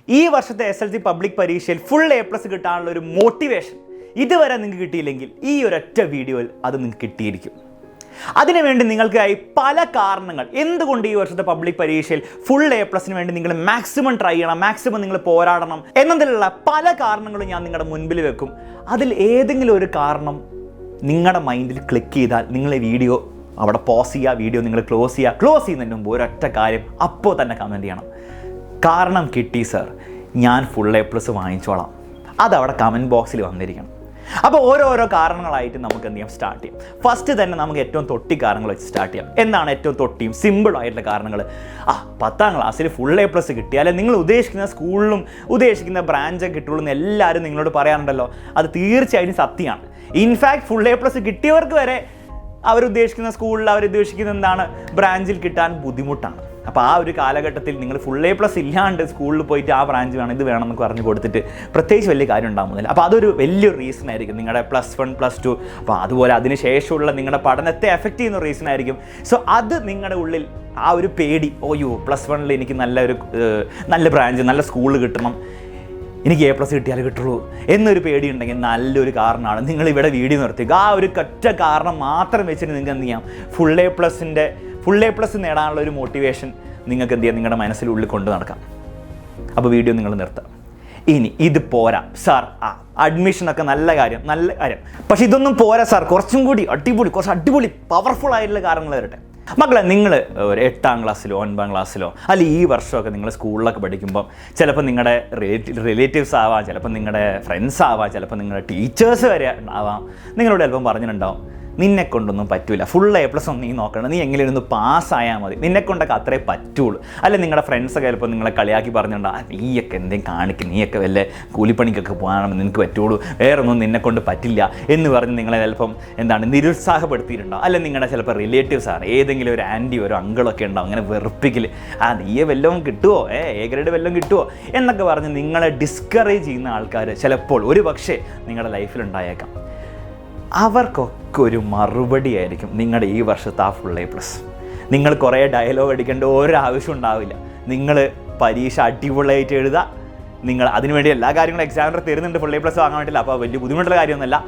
ഈ വർഷത്തെ SSLC public പരീക്ഷയിൽ ഫുൾ A+ കിട്ടാനുള്ള ഒരു മോട്ടിവേഷൻ ഇതുവരെ നിങ്ങൾക്ക് കിട്ടിയില്ലെങ്കിൽ ഈ ഒരൊറ്റ വീഡിയോയിൽ അത് നിങ്ങൾക്ക് കിട്ടിയിരിക്കും. അതിനുവേണ്ടി നിങ്ങൾക്കായി പല കാരണങ്ങൾ എന്തുകൊണ്ട് ഈ വർഷത്തെ പബ്ലിക് പരീക്ഷയിൽ ഫുൾ A+ന് വേണ്ടി നിങ്ങൾ മാക്സിമം ട്രൈ ചെയ്യണം, മാക്സിമം നിങ്ങൾ പോരാടണം എന്നതിലുള്ള പല കാരണങ്ങളും ഞാൻ നിങ്ങളുടെ മുൻപിൽ വെക്കും. അതിൽ ഏതെങ്കിലും ഒരു കാരണം നിങ്ങളുടെ മൈൻഡിൽ ക്ലിക്ക് ചെയ്താൽ നിങ്ങൾ ഈ വീഡിയോ അവിടെ പോസ് ചെയ്യുക, വീഡിയോ നിങ്ങൾ ക്ലോസ് ചെയ്യുന്നതിന് മുമ്പ് ഒരൊറ്റ കാര്യം അപ്പോൾ തന്നെ കമൻറ്റ് ചെയ്യണം. കാരണം കിട്ടി സർ, ഞാൻ ഫുൾ A+ വാങ്ങിച്ചോളാം. അതവിടെ കമൻറ്റ് ബോക്സിൽ വന്നിരിക്കണം. അപ്പോൾ ഓരോരോ കാരണങ്ങളായിട്ട് നമുക്ക് എന്ത് ചെയ്യാം, സ്റ്റാർട്ട് ചെയ്യാം. ഫസ്റ്റ് തന്നെ നമുക്ക് ഏറ്റവും തൊട്ടി കാരണങ്ങൾ വെച്ച് സ്റ്റാർട്ട് ചെയ്യാം. എന്താണ് ഏറ്റവും തൊട്ടിയും സിമ്പിളായിട്ടുള്ള കാരണങ്ങൾ? 10ാം ക്ലാസ്സിൽ ഫുൾ A+ കിട്ടിയാലേ നിങ്ങൾ ഉദ്ദേശിക്കുന്ന സ്കൂളിലും ഉദ്ദേശിക്കുന്ന ബ്രാഞ്ചൊക്കെ കിട്ടുള്ളൂ എന്ന് എല്ലാവരും നിങ്ങളോട് പറയാറുണ്ടല്ലോ. അത് തീർച്ചയായിട്ടും സത്യമാണ്. ഇൻഫാക്ട് ഫുൾ A+ കിട്ടിയവർക്ക് വരെ അവരുദ്ദേശിക്കുന്ന സ്കൂളിൽ അവരുദ്ദേശിക്കുന്ന എന്താണ് ബ്രാഞ്ചിൽ കിട്ടാൻ ബുദ്ധിമുട്ടാണ്. അപ്പോൾ ആ ഒരു കാലഘട്ടത്തിൽ നിങ്ങൾ ഫുൾ A+ ഇല്ലാണ്ട് സ്കൂളിൽ പോയിട്ട് ആ ബ്രാഞ്ച് വേണം ഇത് വേണം എന്നൊക്കെ പറഞ്ഞു കൊടുത്തിട്ട് പ്രത്യേകിച്ച് വലിയ കാര്യം ഉണ്ടാകുന്നില്ല. അപ്പോൾ അതൊരു വലിയൊരു റീസൺ ആയിരിക്കും നിങ്ങളുടെ +1 +2. അപ്പോൾ അതുപോലെ അതിന് ശേഷമുള്ള നിങ്ങളുടെ പഠനത്തെ എഫക്റ്റ് ചെയ്യുന്ന റീസൺ ആയിരിക്കും. സോ അത് നിങ്ങളുടെ ഉള്ളിൽ ആ ഒരു പേടി, ഓയോ +1 എനിക്ക് നല്ല ബ്രാഞ്ച് നല്ല സ്കൂൾ കിട്ടണം, എനിക്ക് A+ കിട്ടിയാലേ കിട്ടുള്ളൂ എന്നൊരു പേടി ഉണ്ടെങ്കിൽ നല്ലൊരു കാരണമാണ് നിങ്ങളിവിടെ വീഡിയോ നിർത്തിക്കുക. ആ ഒരു ഒറ്റ കാരണം മാത്രം വെച്ചിട്ട് നിങ്ങൾക്ക് എന്ത് ചെയ്യാം, ഫുൾ A+ നേടാനുള്ള ഒരു മോട്ടിവേഷൻ നിങ്ങൾക്ക് എന്ത് ചെയ്യാം, നിങ്ങളുടെ മനസ്സിനുള്ളിൽ കൊണ്ട് നടക്കാം. അപ്പോൾ വീഡിയോ നിങ്ങൾ നിർത്താം. ഇനി ഇത് പോരാ സാർ, അഡ്മിഷനൊക്കെ നല്ല കാര്യം, പക്ഷേ ഇതൊന്നും പോരാ സാർ, കുറച്ച് അടിപൊളി പവർഫുൾ ആയിട്ടുള്ള കാരണങ്ങൾ വരട്ടെ. മക്കളെ, നിങ്ങൾ ഒരു 8ാം ക്ലാസ്സിലോ 9ാം ക്ലാസ്സിലോ അല്ലെങ്കിൽ ഈ വർഷമൊക്കെ നിങ്ങൾ സ്കൂളിലൊക്കെ പഠിക്കുമ്പം ചിലപ്പോൾ നിങ്ങളുടെ റിലേറ്റീവ്സ് ആവാം, ചിലപ്പോൾ നിങ്ങളുടെ ഫ്രണ്ട്സ് ആവാം, ചിലപ്പോൾ നിങ്ങളുടെ ടീച്ചേഴ്സ് വരെ ആവാം, നിങ്ങളോട് ചിലപ്പം പറഞ്ഞിട്ടുണ്ടാവും നിന്നെ കൊണ്ടൊന്നും പറ്റില്ല, ഫുൾ A+ ഒന്നും നീ നോക്കണം, നീ എങ്കിലും ഒന്ന് പാസ്സായാൽ മതി, നിന്നെ കൊണ്ടൊക്കെ അത്രേ പറ്റുള്ളൂ. അല്ലെങ്കിൽ നിങ്ങളുടെ ഫ്രണ്ട്സൊക്കെ ചിലപ്പോൾ നിങ്ങളെ കളിയാക്കി പറഞ്ഞിട്ടുണ്ടാവും, നീയൊക്കെ എന്തെങ്കിലും കാണിക്കും, നീയൊക്കെ വല്ല കൂലിപ്പണിക്കൊക്കെ പോകാനും നിനക്ക് പറ്റുള്ളൂ, വേറൊന്നും നിന്നെ കൊണ്ട് പറ്റില്ല എന്ന് പറഞ്ഞ് നിങ്ങളെ ചിലപ്പം നിരുത്സാഹപ്പെടുത്തിയിട്ടുണ്ടാവും. അല്ലെങ്കിൽ നിങ്ങളുടെ ചിലപ്പോൾ റിലേറ്റീവ്സ് ആണ്, ഏതെങ്കിലും ഒരു ആൻറ്റി ഒരു അങ്കിളൊക്കെ ഉണ്ടാവും അങ്ങനെ വെറുപ്പിക്കൽ, നീയെ വല്ലതും കിട്ടുമോ, A ഗ്രേഡ് വല്ലതും കിട്ടുമോ എന്നൊക്കെ പറഞ്ഞ് നിങ്ങളെ ഡിസ്കറേജ് ചെയ്യുന്ന ആൾക്കാർ ചിലപ്പോൾ ഒരു പക്ഷേ നിങ്ങളുടെ ലൈഫിലുണ്ടായേക്കാം. അവർക്കൊക്കെ ഒരു മറുപടി ആയിരിക്കും നിങ്ങളുടെ ഈ വർഷത്തെ ആ ഫുൾ A+. നിങ്ങൾ കുറേ ഡയലോഗ് അടിക്കേണ്ട ഒരാവശ്യം ഉണ്ടാവില്ല. നിങ്ങൾ പരീക്ഷ അടിപൊളിയായിട്ട് എഴുതുക. നിങ്ങൾ അതിനുവേണ്ടി എല്ലാ കാര്യങ്ങളും എക്സാമിനർ തരുന്നുണ്ട് ഫുൾ A+ വാങ്ങാൻ വേണ്ടിയില്ല. അപ്പോൾ വലിയ ബുദ്ധിമുട്ടുള്ള കാര്യമൊന്നുമല്ല.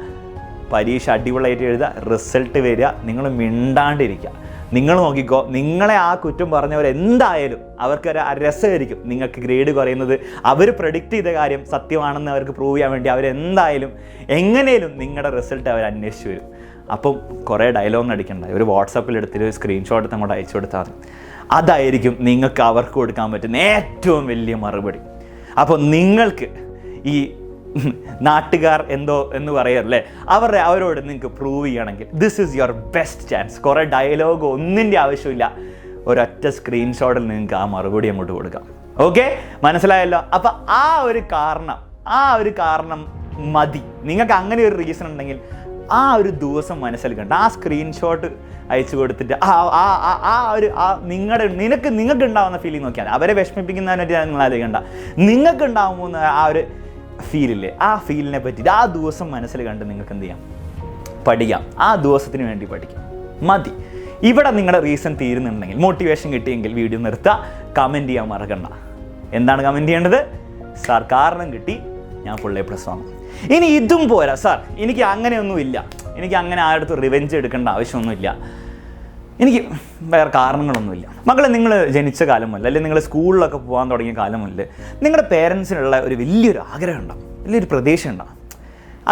പരീക്ഷ അടിപൊളിയായിട്ട് എഴുതുക, റിസൾട്ട് വരിക, നിങ്ങൾ മിണ്ടാണ്ടിരിക്കുക. നിങ്ങൾ നോക്കിക്കോ, നിങ്ങളെ ആ കുറ്റം പറഞ്ഞവരെന്തായാലും അവർക്കൊരു രസമായിരിക്കും നിങ്ങൾക്ക് ഗ്രേഡ് കുറയുന്നത്. അവർ പ്രഡിക്റ്റ് ചെയ്ത കാര്യം സത്യമാണെന്ന് അവർക്ക് പ്രൂവ് ചെയ്യാൻ വേണ്ടി അവരെന്തായാലും എങ്ങനെയും നിങ്ങളുടെ റിസൾട്ട് അവർ അന്വേഷിച്ച് വരും. അപ്പം കുറേ ഡയലോഗ് അടിക്കണ്ട, ഒരു വാട്സാപ്പിൽ എടുത്തിട്ട് സ്ക്രീൻഷോട്ട് എടുത്ത് അങ്ങോട്ട് അയച്ചു കൊടുത്താൽ മതി. അതായിരിക്കും നിങ്ങൾക്ക് അവർക്ക് കൊടുക്കാൻ പറ്റുന്ന ഏറ്റവും വലിയ മറുപടി. അപ്പോൾ നിങ്ങൾക്ക് ഈ നാട്ടുകാർ എന്ന് പറയല്ലേ, അവരോട് നിങ്ങൾക്ക് പ്രൂവ് ചെയ്യണമെങ്കിൽ this is your best chance. കുറേ ഡയലോഗ് ഒന്നിൻ്റെ ആവശ്യമില്ല, ഒരൊറ്റ സ്ക്രീൻഷോട്ടിൽ നിങ്ങൾക്ക് ആ മറുപടി അങ്ങോട്ട് കൊടുക്കാം. ഓക്കെ, മനസ്സിലായല്ലോ? അപ്പം ആ ഒരു കാരണം മതി. നിങ്ങൾക്ക് അങ്ങനെ ഒരു റീസൺ ഉണ്ടെങ്കിൽ ആ ഒരു ദിവസം മനസ്സിൽ കണ്ട് ആ സ്ക്രീൻഷോട്ട് അയച്ചു കൊടുത്തിട്ട് നിങ്ങൾക്ക് ഉണ്ടാവുന്ന ഫീലിംഗ് നോക്കിയാൽ അവരെ വിഷമിപ്പിക്കുന്നതിനെ നിങ്ങൾ ആലോചിക്കണ്ട. നിങ്ങൾക്ക് ഉണ്ടാകുന്ന ആ ഒരു ഫീലില്ലേ, ആ ഫീലിനെ പറ്റിയിട്ട് ആ ദിവസം മനസ്സിൽ കണ്ട് നിങ്ങൾക്ക് എന്ത് ചെയ്യാം, പഠിക്കാം. ആ ദിവസത്തിന് വേണ്ടി പഠിക്കാം, മതി. ഇവിടെ നിങ്ങളുടെ റീസൺ തീരുന്നുണ്ടെങ്കിൽ, മോട്ടിവേഷൻ കിട്ടിയെങ്കിൽ വീഡിയോ നിർത്തുക, കമൻറ്റ് ചെയ്യാൻ മറക്കണ്ട. എന്താണ് കമൻറ്റ് ചെയ്യേണ്ടത്? സാർ കാരണം കിട്ടി, ഞാൻ ഫുൾ A+ വാങ്ങും. ഇനി ഇതും പോരാ സാർ, എനിക്ക് അങ്ങനെയൊന്നുമില്ല, എനിക്ക് അങ്ങനെ ആരുടെ റിവെഞ്ച് എടുക്കേണ്ട ആവശ്യമൊന്നുമില്ല, എനിക്ക് വേറെ കാരണങ്ങളൊന്നുമില്ല. മക്കളെ, നിങ്ങൾ ജനിച്ച കാലം മുതൽ അല്ലെങ്കിൽ നിങ്ങൾ സ്കൂളിലൊക്കെ പോകാൻ തുടങ്ങിയ കാലം മുതൽ നിങ്ങളുടെ പേരൻസിനുള്ള ഒരു വലിയൊരു ആഗ്രഹം ഉണ്ടാവും, വലിയൊരു പ്രതീക്ഷ ഉണ്ടാവും.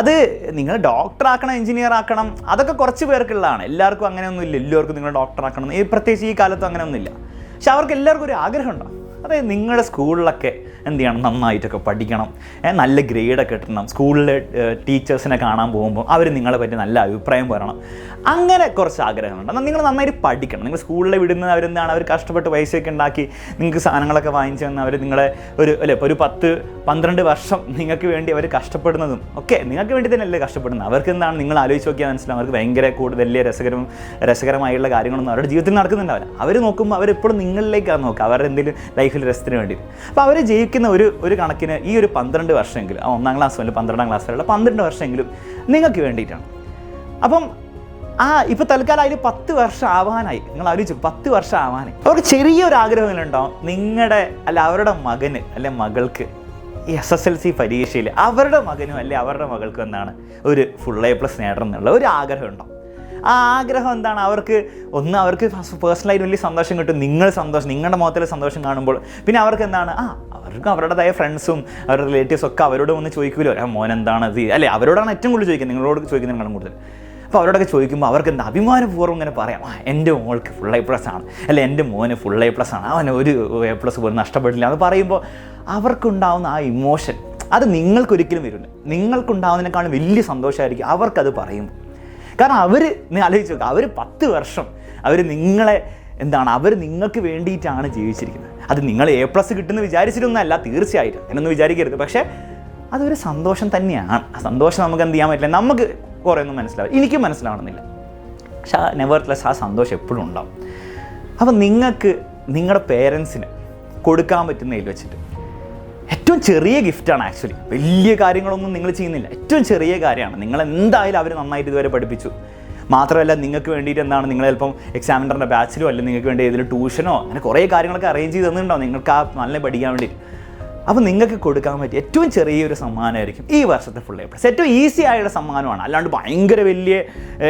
അത് നിങ്ങൾ ഡോക്ടറാക്കണം, എഞ്ചിനീയർ ആക്കണം, അതൊക്കെ കുറച്ച് പേർക്കുള്ളതാണ്. എല്ലാവർക്കും അങ്ങനെയൊന്നുമില്ല, എല്ലാവർക്കും നിങ്ങൾ ഡോക്ടറാക്കണം, പ്രത്യേകിച്ച് ഈ കാലത്തും അങ്ങനെയൊന്നുമില്ല. പക്ഷെ അവർക്ക് എല്ലാവർക്കും ഒരു ആഗ്രഹം ഉണ്ടാവും. അതായത് നിങ്ങളുടെ സ്കൂളിലൊക്കെ എന്ത് ചെയ്യണം, നന്നായിട്ടൊക്കെ പഠിക്കണം, നല്ല ഗ്രേഡൊക്കെ കിട്ടണം, സ്കൂളിലെ ടീച്ചേഴ്സിനെ കാണാൻ പോകുമ്പോൾ അവർ നിങ്ങളെ പറ്റി നല്ല അഭിപ്രായം പറയണം, അങ്ങനെ കുറച്ച് ആഗ്രഹമുണ്ട്. എന്നാൽ നിങ്ങൾ നന്നായിട്ട് പഠിക്കണം. നിങ്ങൾ സ്കൂളിൽ വിടുന്നത് അവർ കഷ്ടപ്പെട്ട് പൈസയൊക്കെ ഉണ്ടാക്കി നിങ്ങൾക്ക് സാധനങ്ങളൊക്കെ വാങ്ങിച്ചു തന്ന് അവർ നിങ്ങളെ ഒരു 10-12 വർഷം നിങ്ങൾക്ക് വേണ്ടി അവർ കഷ്ടപ്പെടുന്നതും ഒക്കെ നിങ്ങൾക്ക് വേണ്ടി തന്നെയല്ലേ കഷ്ടപ്പെടുന്നത്. അവർക്ക് എന്താണ് നിങ്ങൾ ആലോചിച്ച് നോക്കിയാൽ മനസ്സിലാവും, അവർക്ക് ഭയങ്കര വലിയ രസകരമായുള്ള കാര്യങ്ങളൊന്നും അവരുടെ ജീവിതത്തിൽ നടക്കുന്നുണ്ടാവില്ല. അവർ നോക്കുമ്പോൾ അവരെപ്പോഴും നിങ്ങളിലേക്കാണ് നോക്കുക, അവരുടെ എന്തെങ്കിലും ലൈഫിൽ രസത്തിന് വേണ്ടി. അപ്പോൾ അവർ ജീവിക്കുന്ന ഒരു കണക്കിന് ഈ ഒരു 12 വർഷമെങ്കിലും, 1ാം ക്ലാസ് മുതൽ 12ാം ക്ലാസ് വരെയുള്ള 12 വർഷമെങ്കിലും നിങ്ങൾക്ക് വേണ്ടിയിട്ടാണ്. അപ്പം ഇപ്പോൾ തൽക്കാലം അതിൽ 10 വർഷം ആവാനായി. നിങ്ങൾ ആലോചിച്ചു, 10 വർഷം ആവാനായി. അവർക്ക് ചെറിയൊരു ആഗ്രഹങ്ങളുണ്ടാവും, നിങ്ങളുടെ അവരുടെ മകന് മകൾക്ക് ഈ SSLC പരീക്ഷയിൽ അവരുടെ മകനും അവരുടെ മകൾക്കും എന്താണ് ഒരു ഫുൾ A+ നേടണം എന്നുള്ള ഒരു ആഗ്രഹം ഉണ്ടാവും. ആ ആഗ്രഹം എന്താണ്, അവർക്ക് പേഴ്സണലായിട്ട് വലിയ സന്തോഷം കിട്ടും. നിങ്ങളുടെ മുഖത്തിലെ സന്തോഷം കാണുമ്പോൾ പിന്നെ അവർക്ക് എന്താണ്, അവർക്ക് അവരുടേതായ ഫ്രണ്ട്സും അവരുടെ റിലേറ്റീവ്സും ഒക്കെ അവരോട് ഒന്ന് ചോദിക്കുമല്ലോ, മോൻ എന്താണത്, അവരോടാണ് ഏറ്റവും കൂടുതൽ ചോദിക്കുന്നത്, നിങ്ങളോട് ചോദിക്കുന്നതിനാണ് കൂടുതൽ. അപ്പോൾ അവരോടൊക്കെ ചോദിക്കുമ്പോൾ അവർക്ക് എന്താ അഭിമാനപൂർവ്വം ഇങ്ങനെ പറയാം, എൻ്റെ മോൾക്ക് ഫുൾ A+ ആണ്, എൻ്റെ മോന് ഫുൾ A+ ആണ്, അവന് ഒരു A+ പോലും നഷ്ടപ്പെട്ടില്ല എന്ന് പറയുമ്പോൾ അവർക്കുണ്ടാവുന്ന ആ ഇമോഷൻ അത് നിങ്ങൾക്കൊരിക്കലും വരില്ല. നിങ്ങൾക്കുണ്ടാവുന്നതിനേക്കാളും വലിയ സന്തോഷമായിരിക്കും അവർക്കത് പറയുമ്പോൾ. കാരണം നീ ആലോചിച്ച് നോക്കുക, അവർ 10 വർഷം അവർ നിങ്ങൾക്ക് വേണ്ടിയിട്ടാണ് ജീവിച്ചിരിക്കുന്നത്. അത് നിങ്ങൾ A+ കിട്ടുമെന്ന് വിചാരിച്ചിട്ടൊന്നുമല്ല, തീർച്ചയായിട്ടും എന്നൊന്നും വിചാരിക്കരുത്. പക്ഷേ അതൊരു സന്തോഷം തന്നെയാണ്. ആ സന്തോഷം നമുക്ക് എന്ത് ചെയ്യാൻ പറ്റില്ല, നമുക്ക് കുറേ ഒന്നും മനസ്സിലാവും, എനിക്കും മനസ്സിലാവണമെന്നില്ല. പക്ഷേ നെവർലെസ് ആ സന്തോഷം എപ്പോഴും ഉണ്ടാവും. അപ്പം നിങ്ങൾക്ക് നിങ്ങളുടെ പേരൻസിന് കൊടുക്കാൻ പറ്റുന്നതിൽ വെച്ചിട്ട് ഏറ്റവും ചെറിയ ഗിഫ്റ്റാണ്. ആക്ച്വലി വലിയ കാര്യങ്ങളൊന്നും നിങ്ങൾ ചെയ്യുന്നില്ല, ഏറ്റവും ചെറിയ കാര്യമാണ്. നിങ്ങൾ എന്തായാലും അവർ നന്നായിട്ട് ഇതുവരെ പഠിപ്പിച്ചു. മാത്രമല്ല നിങ്ങൾക്ക് വേണ്ടിയിട്ട് നിങ്ങൾ ചിലപ്പം എക്സാമിനറിൻ്റെ ബാച്ചിലോ അല്ലെങ്കിൽ നിങ്ങൾക്ക് വേണ്ടി ഏതെങ്കിലും ട്യൂഷനോ അങ്ങനെ കുറേ കാര്യങ്ങളൊക്കെ അറേഞ്ച് ചെയ്ത് തന്നിട്ടുണ്ടാവും നിങ്ങൾക്ക് ആ നല്ല പഠിക്കാൻ വേണ്ടിയിട്ട്. അപ്പോൾ നിങ്ങൾക്ക് കൊടുക്കാൻ പറ്റിയ ഏറ്റവും ചെറിയൊരു സമ്മാനമായിരിക്കും ഈ വർഷത്തെ ഫുൾ A+. ഏറ്റവും ഈസി ആയുള്ള സമ്മാനമാണ്, അല്ലാണ്ട് ഭയങ്കര വലിയ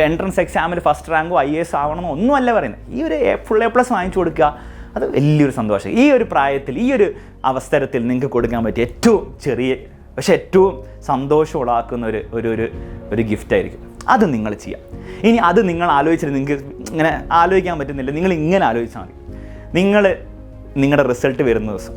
എൻട്രൻസ് എക്സാമിൽ ഫസ്റ്റ് റാങ്കോ IAS ആവണമെന്നോ ഒന്നുമല്ല പറയുന്നത്. ഈ ഒരു ഫുൾ A+ വാങ്ങിച്ചു കൊടുക്കുക, അത് വലിയൊരു സന്തോഷം. ഈ ഒരു പ്രായത്തിൽ ഈ ഒരു അവസരത്തിൽ നിങ്ങൾക്ക് കൊടുക്കാൻ പറ്റിയ ഏറ്റവും ചെറിയ പക്ഷേ ഏറ്റവും സന്തോഷം ഉളവാക്കുന്ന ഒരു ഗിഫ്റ്റായിരിക്കും. അത് നിങ്ങൾ ചെയ്യാം. ഇനി അത് നിങ്ങൾ ആലോചിച്ചിട്ട് നിങ്ങൾക്ക് ഇങ്ങനെ ആലോചിക്കാൻ പറ്റുന്നില്ല, നിങ്ങൾ ഇങ്ങനെ ആലോചിച്ചാൽ മതി. നിങ്ങളുടെ റിസൾട്ട് വരുന്ന ദിവസം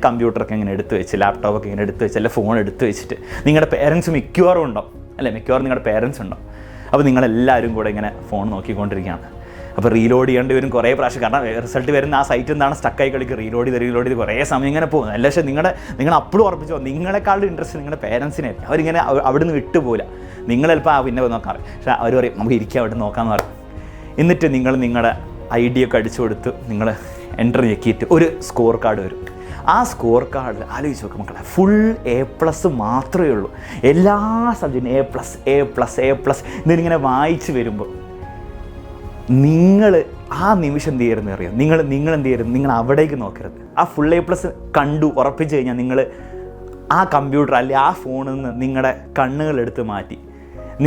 കമ്പ്യൂട്ടറൊക്കെ ഇങ്ങനെ എടുത്ത് വെച്ച്, ലാപ്ടോപ്പൊക്കെ ഇങ്ങനെ എടുത്ത് വെച്ച്, അല്ലെങ്കിൽ ഫോൺ എടുത്ത് വെച്ചിട്ട് നിങ്ങളുടെ പേരൻസ് മിക്കവാറും ഉണ്ടാവും, മിക്കവാറും നിങ്ങളുടെ പേരൻസ് ഉണ്ടാവും. അപ്പോൾ നിങ്ങളെല്ലാവരും കൂടെ ഇങ്ങനെ ഫോൺ നോക്കിക്കൊണ്ടിരിക്കുകയാണ്. അപ്പോൾ റീലോഡ് ചെയ്യേണ്ടി വരും കുറേ പ്രാവശ്യം. കാരണം റിസൾട്ട് വരുന്ന ആ സൈറ്റ് എന്താണ് സ്റ്റക്കായി കളിക്കുക, റീലോഡ് ചെയ്ത് കുറേ സമയം ഇങ്ങനെ പോകും. അല്ല, പക്ഷേ നിങ്ങൾ അപ്പോഴും ഉറപ്പിച്ചോ, നിങ്ങളെക്കാളും ഇൻട്രസ്റ്റ് നിങ്ങളുടെ പേരൻസിനായിരിക്കും. അവരിങ്ങനെ അവിടുന്ന് വിട്ടുപോകില്ല. നിങ്ങൾ ചിലപ്പോൾ പിന്നെ നോക്കാറ്, പക്ഷേ അവർ പറയും നമുക്ക് ഇരിക്കുക അവിടെ നോക്കാമെന്ന് പറയും. എന്നിട്ട് നിങ്ങളുടെ ID ഒക്കെ അടിച്ചു കൊടുത്ത് നിങ്ങൾ എൻ്റർ ഞെക്കിയിട്ട് ഒരു സ്കോർ കാർഡ് വരും. ആ സ്കോർ കാർഡിൽ ആലോചിച്ച് നോക്കും മക്കളെ, ഫുൾ A+ മാത്രമേ ഉള്ളൂ. എല്ലാ സബ്ജക്റ്റും A+. ഇതിങ്ങനെ വായിച്ച് വരുമ്പോൾ നിങ്ങൾ ആ നിമിഷം എന്ത് ചെയ്യരുതെന്ന് അറിയാം. നിങ്ങൾ എന്ത് ചെയ്യരുത്, നിങ്ങൾ അവിടേക്ക് നോക്കരുത്. ആ ഫുൾ A+ കണ്ടു ഉറപ്പിച്ച് കഴിഞ്ഞാൽ നിങ്ങൾ ആ കമ്പ്യൂട്ടർ അല്ലെങ്കിൽ ആ ഫോണിൽ നിന്ന് നിങ്ങളുടെ കണ്ണുകളെടുത്ത് മാറ്റി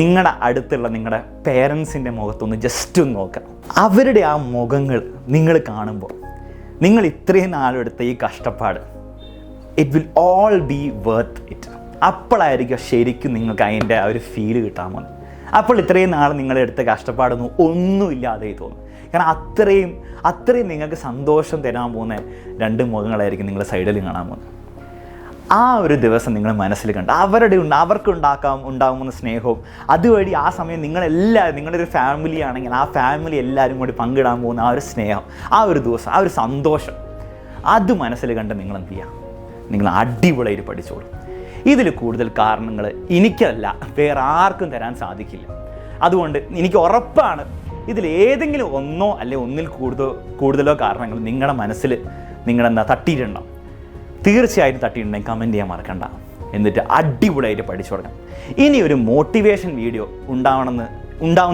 നിങ്ങളുടെ അടുത്തുള്ള നിങ്ങളുടെ പേരൻസിൻ്റെ മുഖത്തൊന്ന് ജസ്റ്റ് ഒന്ന് നോക്കാം. അവരുടെ ആ മുഖങ്ങൾ നിങ്ങൾ കാണുമ്പോൾ നിങ്ങൾ ഇത്രയും നാളെടുത്ത ഈ കഷ്ടപ്പാട് it will all be worth it. അപ്പോഴായിരിക്കും ശരിക്കും നിങ്ങൾക്ക് അതിൻ്റെ ആ ഒരു ഫീല് കിട്ടാൻ പോകുന്നത്. അപ്പോൾ ഇത്രയും നാൾ നിങ്ങളെടുത്ത കഷ്ടപ്പാടൊന്നും ഒന്നുമില്ലാതെ തോന്നും. കാരണം അത്രയും നിങ്ങൾക്ക് സന്തോഷം തരാൻ പോകുന്ന 2 മുഖങ്ങളായിരിക്കും നിങ്ങളുടെ സൈഡിൽ കാണാൻ പോകുന്നത്. ആ ഒരു ദിവസം നിങ്ങൾ മനസ്സിൽ കണ്ട് അവർക്ക് ഉണ്ടാകുന്ന സ്നേഹവും അതുവഴി ആ സമയം നിങ്ങളൊരു ഫാമിലി ആണെങ്കിൽ ആ ഫാമിലി എല്ലാവരും കൂടി പങ്കിടാൻ പോകുന്ന ആ ഒരു സ്നേഹം, ആ ഒരു ദിവസം, ആ ഒരു സന്തോഷം, അത് മനസ്സിൽ കണ്ട് നിങ്ങൾ എന്ത് ചെയ്യുക, നിങ്ങൾ അടിപൊളിയായിട്ട് പഠിച്ചോളൂ. ഇതിൽ കൂടുതൽ കാരണങ്ങൾ എനിക്കല്ല വേറെ ആർക്കും തരാൻ സാധിക്കില്ല. അതുകൊണ്ട് എനിക്ക് ഉറപ്പാണ് ഇതിലേതെങ്കിലും ഒന്നോ അല്ലെങ്കിൽ ഒന്നിൽ കൂടുതലോ കാരണങ്ങൾ നിങ്ങളുടെ മനസ്സിൽ തട്ടിയിട്ടുണ്ടാവും. തീർച്ചയായിട്ടും തട്ടിയിട്ടുണ്ടെങ്കിൽ കമൻറ്റ് ചെയ്യാൻ മറക്കണ്ട. എന്നിട്ട് അടിപൊളിയായിട്ട് പഠിച്ചു തുടങ്ങാം. ഇനി ഒരു മോട്ടിവേഷൻ വീഡിയോ ഉണ്ടാവുമെന്ന്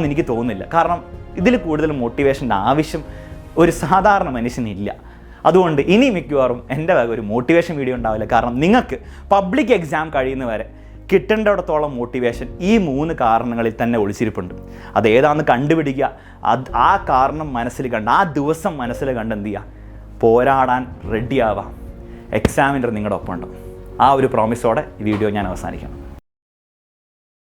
എനിക്ക് തോന്നുന്നില്ല. കാരണം ഇതിൽ കൂടുതൽ മോട്ടിവേഷൻ്റെ ആവശ്യം ഒരു സാധാരണ മനുഷ്യനില്ല. അതുകൊണ്ട് ഇനി മിക്കവാറും എൻ്റെ വക ഒരു മോട്ടിവേഷൻ വീഡിയോ ഉണ്ടാവില്ല. കാരണം നിങ്ങൾക്ക് പബ്ലിക് എക്സാം കഴിയുന്നവരെ കിട്ടേണ്ടിടത്തോളം മോട്ടിവേഷൻ ഈ 3 കാരണങ്ങളിൽ തന്നെ ഒളിച്ചിരിപ്പുണ്ട്. അതേതാണെന്ന് കണ്ടുപിടിക്കുക, ആ കാരണം മനസ്സിൽ കണ്ട് ആ ദിവസം മനസ്സിൽ കണ്ട് എന്ത് ചെയ്യുക, പോരാടാൻ റെഡിയാവാം. എക്സാമിനർ നിങ്ങളുടെ ഒപ്പം ഉണ്ടാവും. ആ ഒരു പ്രോമിസോടെ ഈ വീഡിയോ ഞാൻ അവസാനിക്കണം.